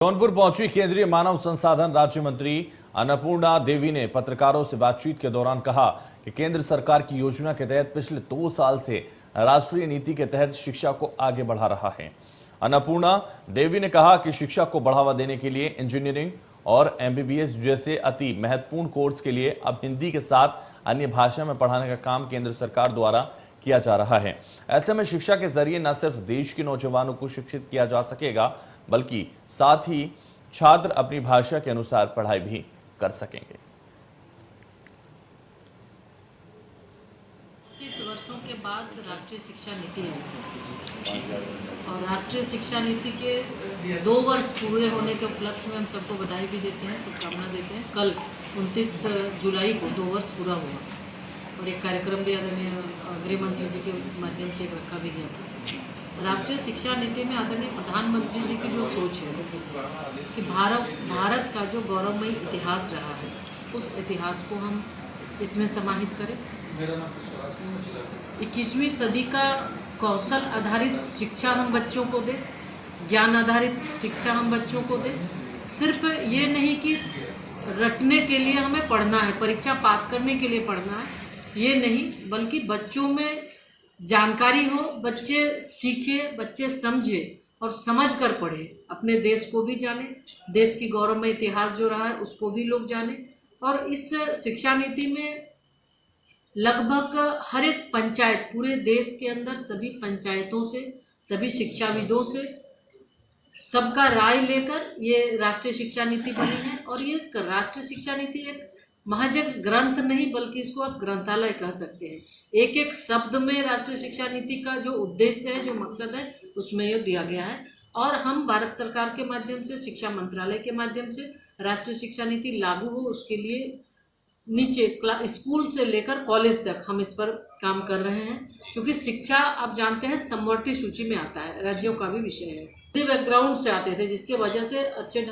जौनपुर पहुंची केंद्रीय मानव संसाधन राज्य मंत्री अन्नपूर्णा देवी ने पत्रकारों से बातचीत के दौरान कहा कि केंद्र सरकार की योजना के तहत पिछले 2 साल से राष्ट्रीय नीति के तहत शिक्षा को आगे बढ़ा रहा है। अन्नपूर्णा देवी ने कहा कि शिक्षा को बढ़ावा देने के लिए इंजीनियरिंग और MBBS जैसे अति महत्वपूर्ण कोर्स के लिए अब हिंदी के साथ अन्य भाषा में पढ़ाने का काम केंद्र सरकार द्वारा किया जा रहा है। ऐसे में शिक्षा के जरिए न सिर्फ देश के नौजवानों को शिक्षित किया जा सकेगा, बल्कि साथ ही छात्र अपनी भाषा के अनुसार पढ़ाई भी कर सकेंगे। 30 वर्षों के बाद राष्ट्रीय शिक्षा नीति है और राष्ट्रीय शिक्षा नीति के 2 वर्ष पूरे होने के उपलक्ष्य में हम सबको बधाई भी देते हैं, शुभकामना देते हैं। कल 29 जुलाई को 2 वर्ष पूरा हुआ और एक कार्यक्रम भी आदरणीय गृह मंत्री जी के माध्यम से रखा भी गया था। राष्ट्रीय शिक्षा नीति में आदरणीय प्रधानमंत्री जी की जो सोच है कि भारत का जो गौरवमयी इतिहास रहा है, उस इतिहास को हम इसमें समाहित करें। 21वीं सदी का कौशल आधारित शिक्षा हम बच्चों को दें, ज्ञान आधारित शिक्षा हम बच्चों को दें। सिर्फ ये नहीं कि रटने के लिए हमें पढ़ना है, परीक्षा पास करने के लिए पढ़ना है, ये नहीं, बल्कि बच्चों में जानकारी हो, बच्चे सीखे, बच्चे समझे और समझ कर पढ़े, अपने देश को भी जाने, देश की गौरवमय इतिहास जो रहा है उसको भी लोग जाने। और इस शिक्षा नीति में लगभग हर एक पंचायत, पूरे देश के अंदर सभी पंचायतों से, सभी शिक्षाविदों से सबका राय लेकर ये राष्ट्रीय शिक्षा नीति बनी है। और ये राष्ट्रीय शिक्षा नीति एक महज ग्रंथ नहीं, बल्कि इसको आप ग्रंथालय कह सकते हैं। एक एक शब्द में राष्ट्रीय शिक्षा नीति का जो उद्देश्य है, जो मकसद है, उसमें ये दिया गया है। और हम भारत सरकार के माध्यम से, शिक्षा मंत्रालय के माध्यम से राष्ट्रीय शिक्षा नीति लागू हो, उसके लिए नीचे स्कूल से लेकर कॉलेज तक हम इस पर काम कर रहे हैं। क्योंकि शिक्षा आप जानते हैं समवर्ती सूची में आता है, राज्यों का भी विषय है। बैकग्राउंड से आते थे, जिसके वजह से अच्छे